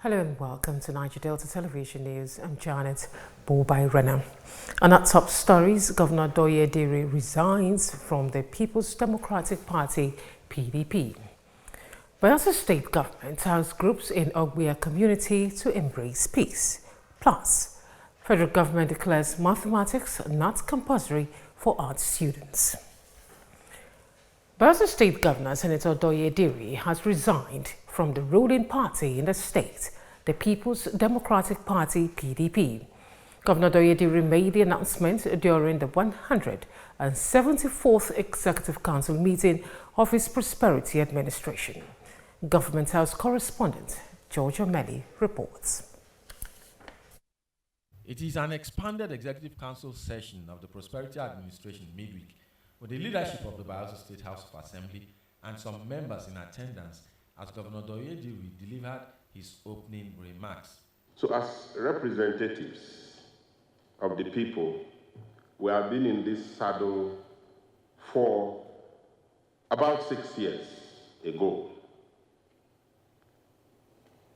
Hello and welcome to Niger Delta Television News. I'm Janet Bobai-Renner. And at top stories, Governor Douye Diri resigns from the People's Democratic Party, PDP. Bayelsa State Government has groups in Ogbuya community to embrace peace. Plus, federal government declares mathematics not compulsory for art students. Bayelsa State Governor Senator Douye Diri has resigned from the ruling party in the state, the People's Democratic Party, PDP. Governor Douye Diri made the announcement during the 174th Executive Council meeting of his Prosperity Administration. Government House correspondent George O'Malley reports. It is an expanded Executive Council session of the Prosperity Administration midweek, with the leadership of the Bayelsa State House of Assembly and some members in attendance as Governor Douye Diri delivered his opening remarks. So as representatives of the people, we have been in this saddle for about 6 years ago.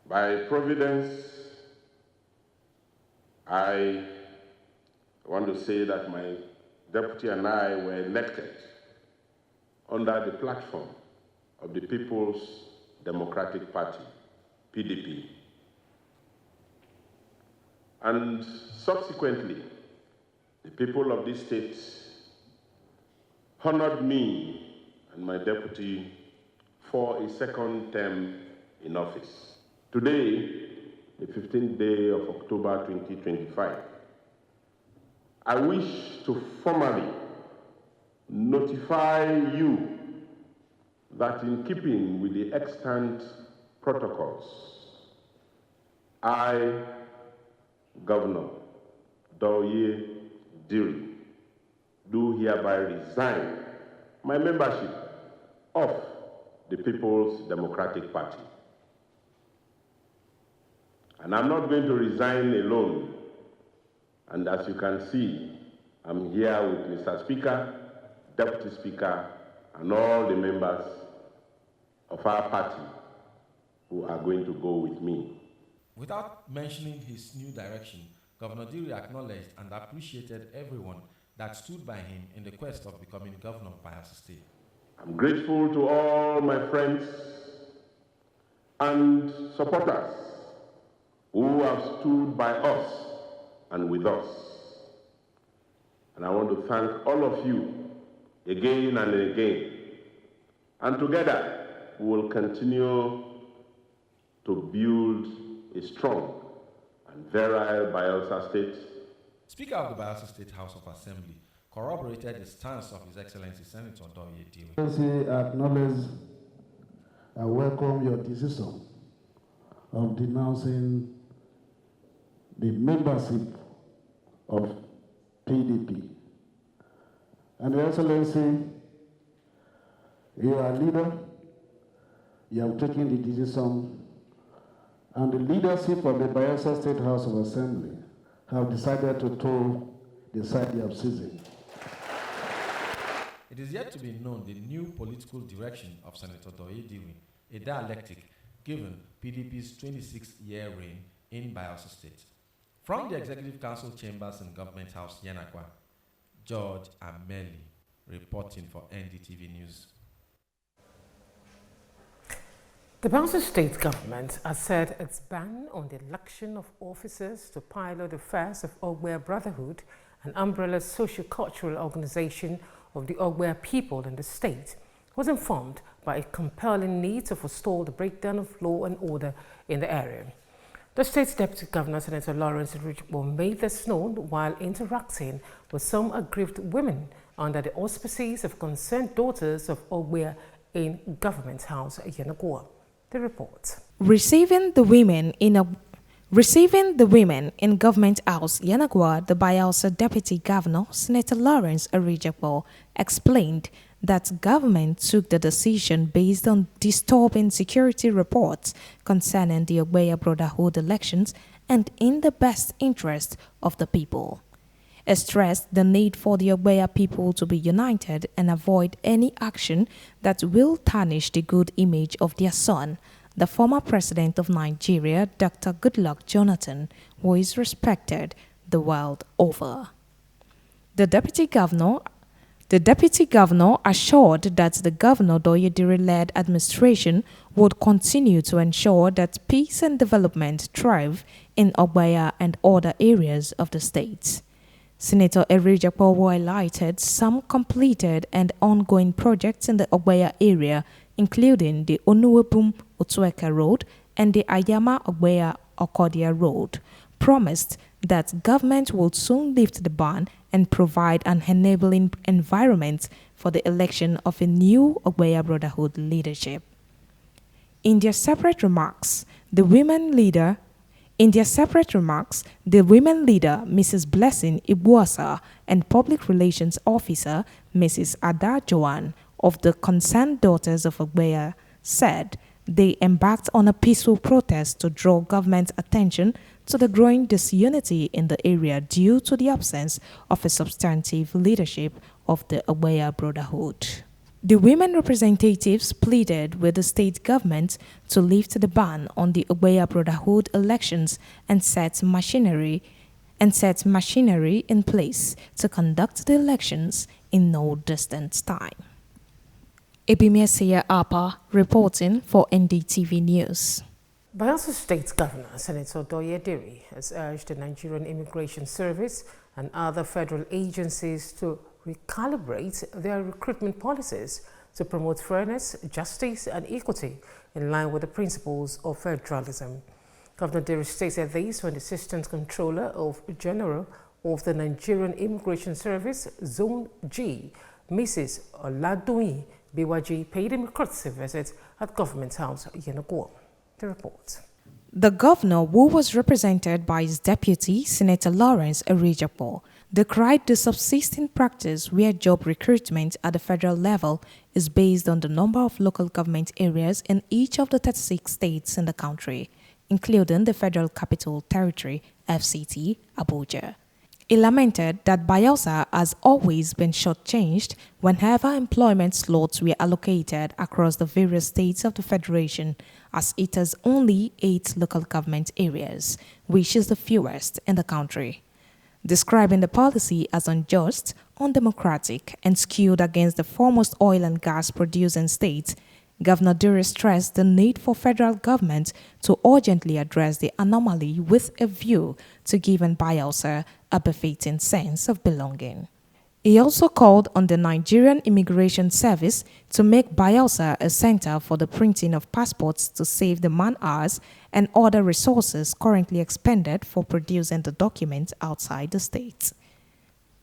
By providence, I want to say that my deputy and I were elected under the platform of the People's Democratic Party, PDP. And subsequently, the people of this state honored me and my deputy for a second term in office. Today, the 15th day of October 2025, I wish to formally notify you that in keeping with the extant protocols, I, Governor Douye Diri, do hereby resign my membership of the People's Democratic Party. And I'm not going to resign alone. And as you can see, I'm here with Mr. Speaker, Deputy Speaker, and all the members of our party who are going to go with me. Without mentioning his new direction, Governor Diri acknowledged and appreciated everyone that stood by him in the quest of becoming governor of Bayelsa State. I'm grateful to all my friends and supporters who have stood by us and with us. And I want to thank all of you again and again. And together, we will continue to build a strong and virile Bayelsa State. Speaker of the Bayelsa State House of Assembly corroborated the stance of His Excellency Senator Douye Diri. I acknowledge and welcome your decision of denouncing the membership of PDP. And Your Excellency, you are a leader, you have taken the decision, and the leadership of the Bayelsa State House of Assembly have decided to toe the side they have chosen. It is yet to be known the new political direction of Senator Douye Diri, a dialectic given PDP's 26-year reign in Bayelsa State. From the Executive Council chambers in Government House, Yanakwa, George O'Malley reporting for NDTV News. The Bayelsa State Government has said its ban on the election of officers to pilot affairs of Ogbuya Brotherhood, an umbrella socio-cultural organization of the Ogbuya people in the state, was informed by a compelling need to forestall the breakdown of law and order in the area. The state's Deputy Governor, Senator Lawrence Rijbo, made this known while interacting with some aggrieved women under the auspices of Concerned Daughters of Ogbuya in Government House, Yanakwa. The report. Receiving the women in Government House, Yanakwa, the Bayelsa Deputy Governor, Senator Lawrence Rijbo, explained that government took the decision based on disturbing security reports concerning the Ogbuya Brotherhood elections and in the best interest of the people. He stressed the need for the Ogbuya people to be united and avoid any action that will tarnish the good image of their son, the former president of Nigeria, Dr. Goodluck Jonathan, who is respected the world over. The deputy governor assured that the Governor Douye Diri-led administration would continue to ensure that peace and development thrive in Ogbaya and other areas of the state. Senator Erijapo highlighted some completed and ongoing projects in the Ogbaya area, including the Onuwebum-Otueka Road and the Ayama-Ogbaya-Okodia Road, promised that government will soon lift the ban and provide an enabling environment for the election of a new Ogbaya Brotherhood leadership. In their separate remarks, the women leader, Mrs. Blessing Ibuasa, and Public Relations Officer, Mrs. Ada Joan, of the Concerned Daughters of Ogbaya, said they embarked on a peaceful protest to draw government attention to the growing disunity in the area due to the absence of a substantive leadership of the Ogbaya Brotherhood. The women representatives pleaded with the state government to lift the ban on the Ogbaya Brotherhood elections and set machinery in place to conduct the elections in no distant time. Ebimesiya Apa reporting for NDTV News. Bayelsa State Governor Senator Douye Diri has urged the Nigerian Immigration Service and other federal agencies to recalibrate their recruitment policies to promote fairness, justice and equity in line with the principles of federalism. Governor Diri stated this when the Assistant Controller General of the Nigerian Immigration Service, Zone G, Mrs. Douye BYG, paid him a courtesy visit at Government House, Yenagoa. The report. The governor, who was represented by his deputy, Senator Lawrence Erijapo, decried the subsisting practice where job recruitment at the federal level is based on the number of local government areas in each of the 36 states in the country, including the Federal Capital Territory, FCT, Abuja. He lamented that Bayelsa has always been shortchanged whenever employment slots were allocated across the various states of the Federation, as it has only 8 local government areas, which is the fewest in the country. Describing the policy as unjust, undemocratic, and skewed against the foremost oil and gas producing states, Governor Diri stressed the need for federal government to urgently address the anomaly with a view to giving Bayelsa a befitting sense of belonging. He also called on the Nigerian Immigration Service to make Bayelsa a center for the printing of passports to save the man-hours and other resources currently expended for producing the documents outside the state.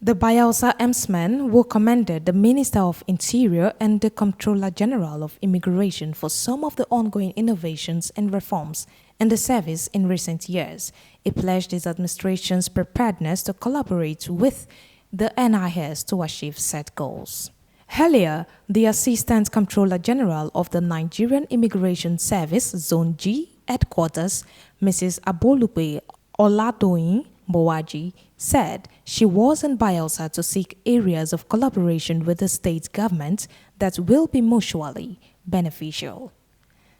The Bayelsa emsman, who commended the Minister of Interior and the Comptroller General of Immigration for some of the ongoing innovations and reforms in the service in recent years, he pledged his administration's preparedness to collaborate with the NIS to achieve set goals. Earlier, the Assistant Comptroller General of the Nigerian Immigration Service Zone G headquarters, Mrs. Abolukwe Oladoyin Bowaji, said she was in Bayelsa to seek areas of collaboration with the state government that will be mutually beneficial.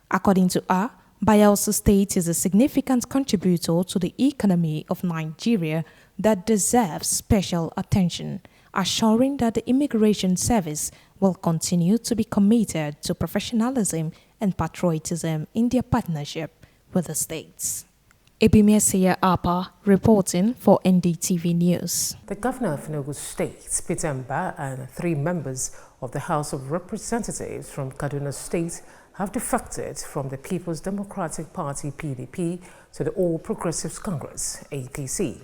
According to her, Bayelsa State is a significant contributor to the economy of Nigeria that deserves special attention, assuring that the Immigration Service will continue to be committed to professionalism and patriotism in their partnership with the states. Ebimesiya Apa reporting for NDTV News. The Governor of Enugu State, Peter Mba, and 3 members of the House of Representatives from Kaduna State have defected from the People's Democratic Party PDP to the All Progressives Congress APC.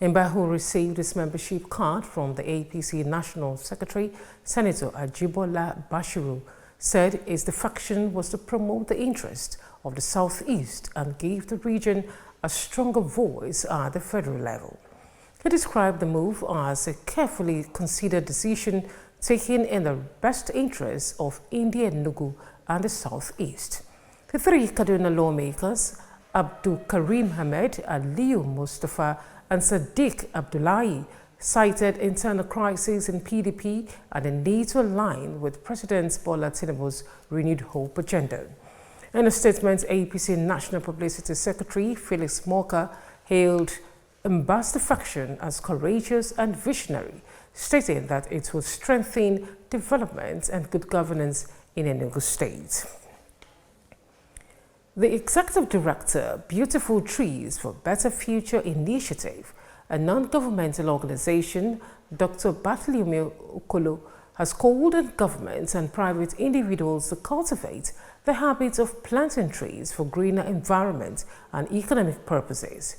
Mba, who received his membership card from the APC National Secretary, Senator Ajibola Bashiru, said his defection was to promote the interest of the Southeast and give the region a stronger voice at the federal level. He described the move as a carefully considered decision taken in the best interest of India Enugu and the Southeast. The 3 Kaduna lawmakers, Abdul Karim Hamed, Aliyu Mustafa, and Sadiq Abdullahi, cited internal crises in PDP and the need to align with President Bola Tinubu's renewed hope agenda. In a statement, APC National Publicity Secretary Felix Morka hailed Mbas faction as courageous and visionary, stating that it will strengthen development and good governance in Enugu State. The Executive Director, Beautiful Trees for Better Future Initiative, a non-governmental organization, Dr. Bartholomew Okolo, has called on governments and private individuals to cultivate the habit of planting trees for greener environment and economic purposes.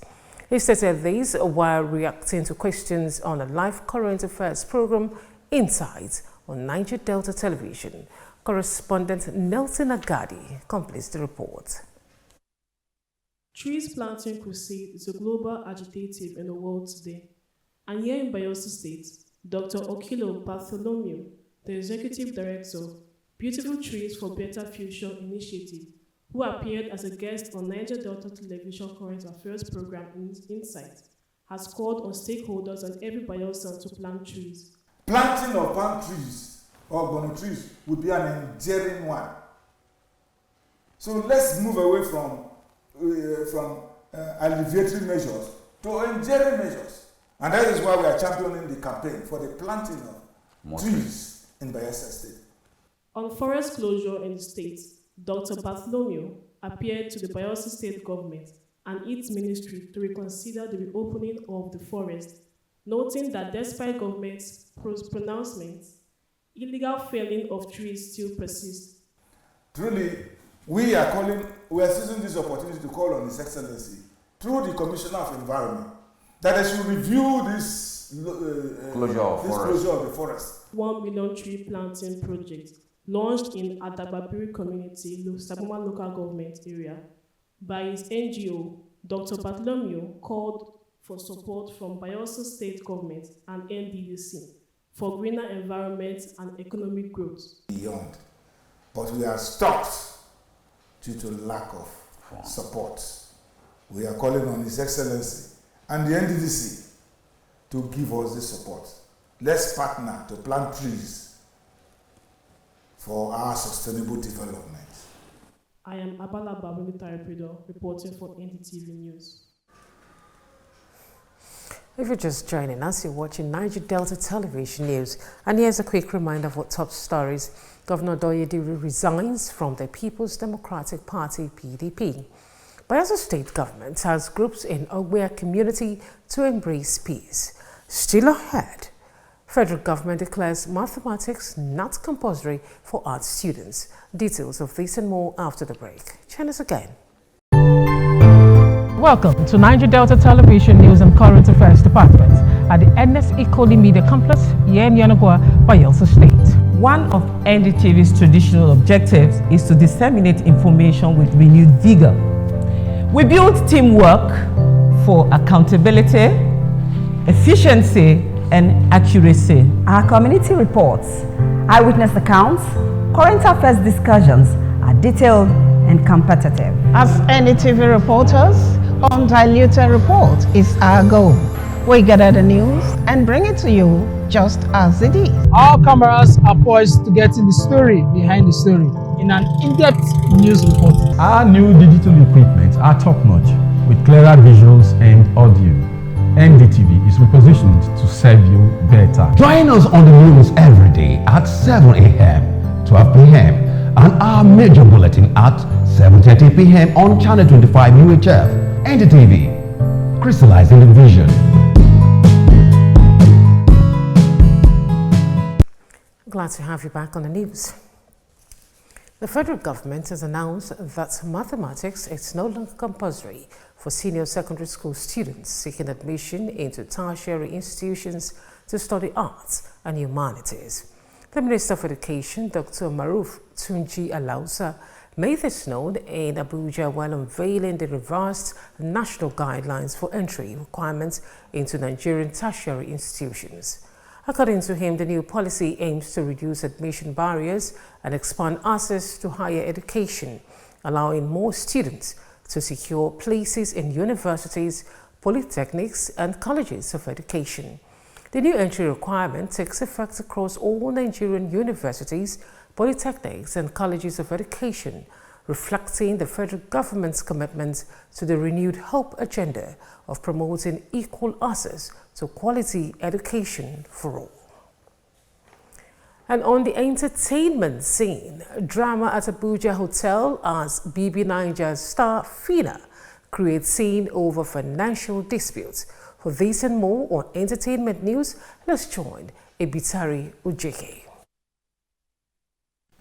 He stated this while reacting to questions on a live current affairs program, Insights, on Niger Delta Television. Correspondent Nelson Agadi completes the report. Trees Planting Crusade is a global agitative in the world today. And here in Bayelsa State, Dr. Okilo Bartholomew, the Executive Director, Beautiful Trees for Better Future Initiative, who appeared as a guest on Niger Delta Television Current Affairs program Insight, has called on stakeholders and every Bayelsan to plant trees. Planting of palm trees or bono trees would be an enduring one. So let's move away from alleviatory measures to enduring measures. And that is why we are championing the campaign for the planting of trees in Bayelsa State. On forest closure in the state, Dr. Bartholomew appealed to the Bayelsa State government and its ministry to reconsider the reopening of the forest, noting that despite government's pronouncements, illegal felling of trees still persists. Truly, we are seizing this opportunity to call on His Excellency through the Commissioner of Environment that they should review this closure of the forest. 1 million tree planting project launched in Adagbabiri community, Saboma local government area, by his NGO, Dr. Bartholomew called for support from Bayelsa State government and NDDC for greener environment and economic growth. Beyond, but we are stopped due to lack of support. We are calling on His Excellency and the NDDC to give us this support. Let's partner to plant trees for our sustainable development. I am Abala Babulita reporting for NDTV News. If you're just joining us, you're watching Niger Delta Television News. And here's a quick reminder of what top stories. Governor Douye Diri resigns from the People's Democratic Party, PDP. Bayelsa State government has groups in Ogbe community to embrace peace. Still ahead, federal government declares mathematics not compulsory for art students. Details of this and more after the break. Join us again. Welcome to Niger Delta Television News and Current Affairs Department at the NS Ikoli Media Complex here in Yanagwa, Bayelsa State. One of NDTV's traditional objectives is to disseminate information with renewed vigor. We build teamwork for accountability, efficiency, and accuracy. Our community reports, eyewitness accounts, current affairs discussions are detailed and competitive. As NDTV reporters, undiluted report is our goal. We gather the news and bring it to you just as it is. Our cameras are poised to get in the story behind the story in an in-depth news report. Our new digital equipment are top-notch with clearer visuals and audio. NDTV is repositioned to serve you better. Join us on the news every day at 7 a.m., 12 p.m. and our major bulletin at 7:30 p.m. on Channel 25 UHF. NDTV, crystallizing the vision. Glad to have you back on the news. The federal government has announced that mathematics is no longer compulsory for senior secondary school students seeking admission into tertiary institutions to study arts and humanities. The Minister of Education, Dr. Maruf Tunji Alausa, made this known in Abuja while unveiling the revised national guidelines for entry requirements into Nigerian tertiary institutions. According to him, the new policy aims to reduce admission barriers and expand access to higher education, allowing more students to secure places in universities, polytechnics, and colleges of education. The new entry requirement takes effect across all Nigerian universities, polytechnics, and colleges of education. reflecting the federal government's commitment to the renewed hope agenda of promoting equal access to quality education for all. And on the entertainment scene, drama at Abuja Hotel as BB Niger's star Fina creates scene over financial disputes. For this and more on entertainment news, let's join Ebitari Ujeke.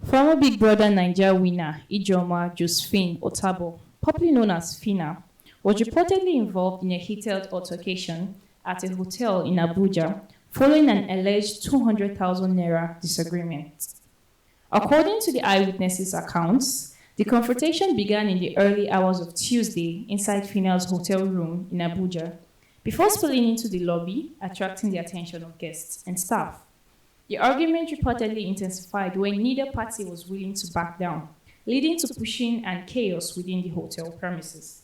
Former Big Brother Nigeria winner Ijoma Josephine Otabo, popularly known as Fina, was reportedly involved in a heated altercation at a hotel in Abuja following an alleged 200,000 naira disagreement. According to the eyewitnesses' accounts, the confrontation began in the early hours of Tuesday inside Fina's hotel room in Abuja, before spilling into the lobby, attracting the attention of guests and staff. The argument reportedly intensified when neither party was willing to back down, leading to pushing and chaos within the hotel premises.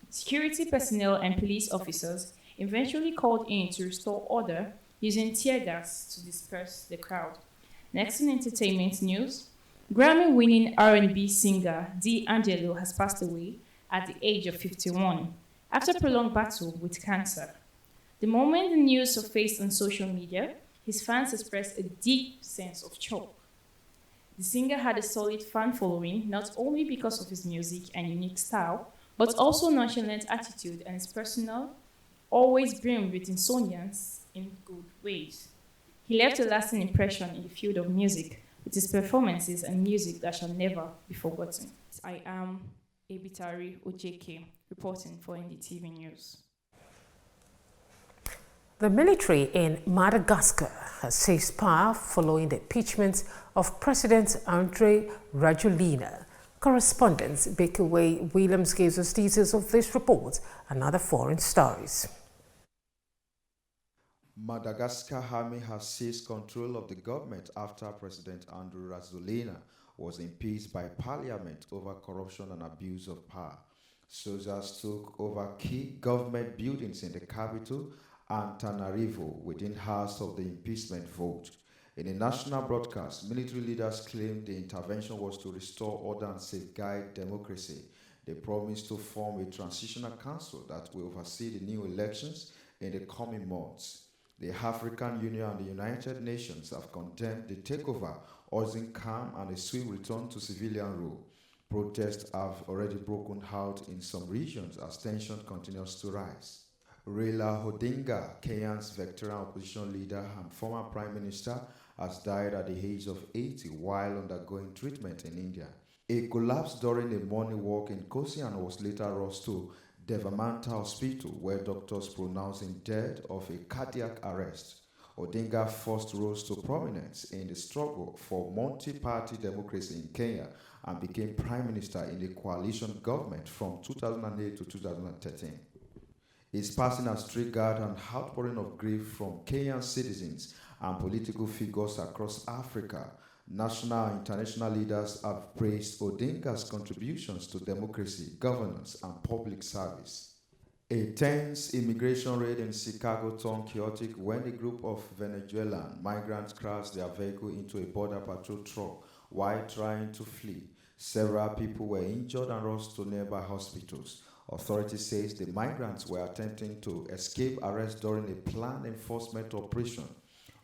Security personnel and police officers eventually called in to restore order using tear gas to disperse the crowd. Next in entertainment news, Grammy-winning R&B singer D'Angelo has passed away at the age of 51 after a prolonged battle with cancer. The moment the news surfaced on social media, his fans expressed a deep sense of shock. The singer had a solid fan following not only because of his music and unique style, but also nonchalant attitude and his personal, always brimmed with insouciance in good ways. He left a lasting impression in the field of music with his performances and music that shall never be forgotten. I am Ebitari Ojeke, reporting for NDTV News. The military in Madagascar has seized power following the impeachment of President Andry Rajoelina. Correspondent Bekaway Williams gives us details of this report and other foreign stories. Madagascar army has seized control of the government after President Andry Rajoelina was impeached by parliament over corruption and abuse of power. Soldiers took over key government buildings in the capital and Tanarivo within hours of the impeachment vote. In a national broadcast, military leaders claimed the intervention was to restore order and safeguard democracy. They promised to form a transitional council that will oversee the new elections in the coming months. The African Union and the United Nations have condemned the takeover, urging calm and a swift return to civilian rule. Protests have already broken out in some regions as tension continues to rise. Raila Odinga, Kenya's veteran opposition leader and former prime minister, has died at the age of 80 while undergoing treatment in India. He collapsed during a morning walk in Kosi and was later rushed to Devamanta Hospital, where doctors pronounced him dead of a cardiac arrest. Odinga first rose to prominence in the struggle for multi-party democracy in Kenya and became prime minister in the coalition government from 2008 to 2013. His passing has triggered an outpouring of grief from Kenyan citizens and political figures across Africa. National and international leaders have praised Odinga's contributions to democracy, governance, and public service. A tense immigration raid in Chicago turned chaotic when a group of Venezuelan migrants crashed their vehicle into a border patrol truck while trying to flee. Several people were injured and rushed to nearby hospitals. Authorities say the migrants were attempting to escape arrest during a planned enforcement operation.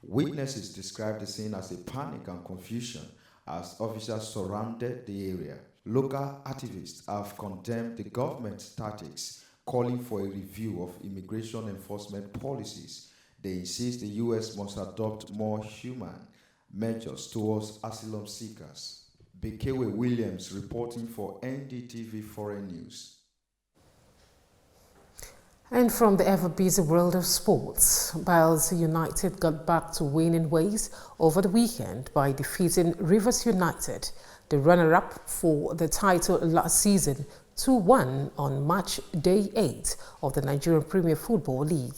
Witnesses described the scene as a panic and confusion as officers surrounded the area. Local activists have condemned the government's tactics, calling for a review of immigration enforcement policies. They insist the U.S. must adopt more human measures towards asylum seekers. Bekewe Williams reporting for NDTV Foreign News. And from the ever-busy world of sports, Bayelsa United got back to winning ways over the weekend by defeating Rivers United, the runner-up for the title last season, 2-1 on match day 8 of the Nigerian Premier Football League.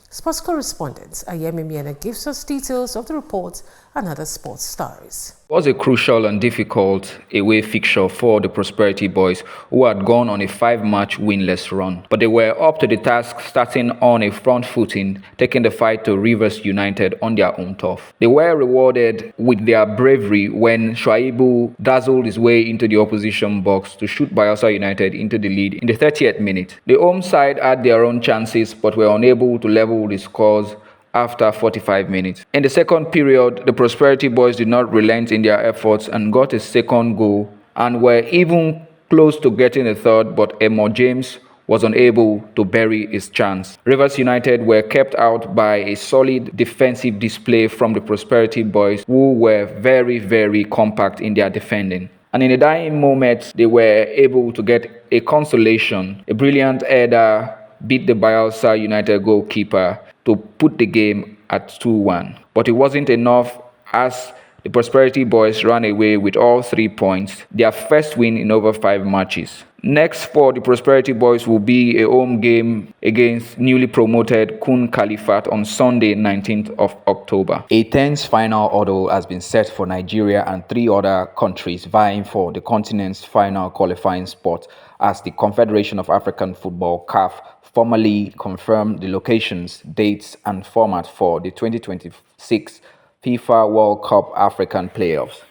Sports correspondent Ayemi Miena gives us details of the report and other sports stories. It was a crucial and difficult away fixture for the Prosperity Boys, who had gone on a 5-match winless run. But they were up to the task, starting on a front footing, taking the fight to Rivers United on their own turf. They were rewarded with their bravery when Shuaibu dazzled his way into the opposition box to shoot Bayelsa United into the lead in the 30th minute. The home side had their own chances but were unable to level the scores after 45 minutes. In the second period, the Prosperity Boys did not relent in their efforts and got a second goal and were even close to getting a third, but Emo James was unable to bury his chance. Rivers United were kept out by a solid defensive display from the Prosperity Boys, who were very, very compact in their defending. And in the dying moments, they were able to get a consolation. A brilliant header beat the Bayelsa United goalkeeper to put the game at 2-1. But it wasn't enough, as the Prosperity Boys ran away with all 3 points, their first win in over 5 matches. Next for the Prosperity Boys will be a home game against newly promoted Kun Khalifat on Sunday, 19th of October. A tense final order has been set for Nigeria and 3 other countries vying for the continent's final qualifying spot, as the Confederation of African Football (CAF) formally confirmed the locations, dates and format for the 2026 FIFA World Cup African Playoffs.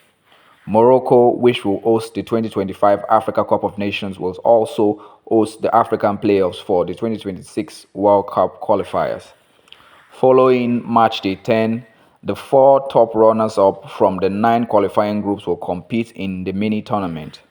Morocco, which will host the 2025 Africa Cup of Nations, will also host the African Playoffs for the 2026 World Cup qualifiers. Following match day 10, the 4 top runners-up from the 9 qualifying groups will compete in the mini-tournament.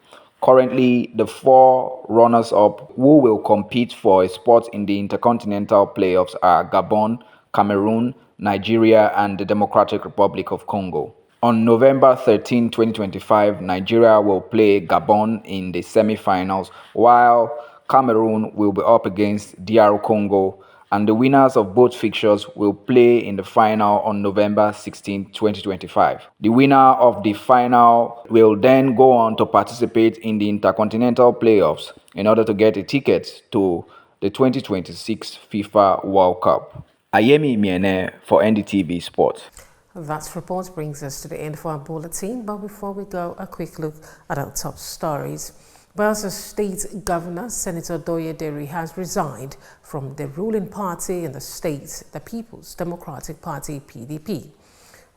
Currently, the 4 runners-up who will compete for a spot in the Intercontinental Playoffs are Gabon, Cameroon, Nigeria, and the Democratic Republic of Congo. On November 13, 2025, Nigeria will play Gabon in the semi-finals, while Cameroon will be up against DR Congo, and the winners of both fixtures will play in the final on November 16, 2025. The winner of the final will then go on to participate in the Intercontinental Playoffs in order to get a ticket to the 2026 FIFA World Cup. Ayemi Miene for NDTV Sport. That report brings us to the end of our bulletin, but before we go, a quick look at our top stories. Bayelsa State Governor Senator Douye Diri has resigned from the ruling party in the state, the People's Democratic Party (PDP).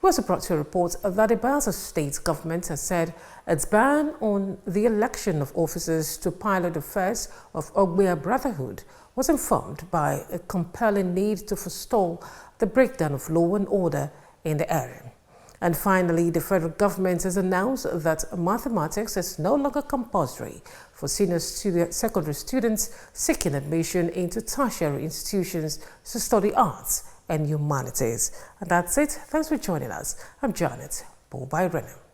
We also brought to a report that the Bayelsa State government has said its ban on the election of officers to pilot affairs of Ogbe Brotherhood was informed by a compelling need to forestall the breakdown of law and order in the area. And finally, the federal government has announced that mathematics is no longer compulsory for senior secondary students seeking admission into tertiary institutions to study arts and humanities. And that's it. Thanks for joining us. I'm Janet Bobairena.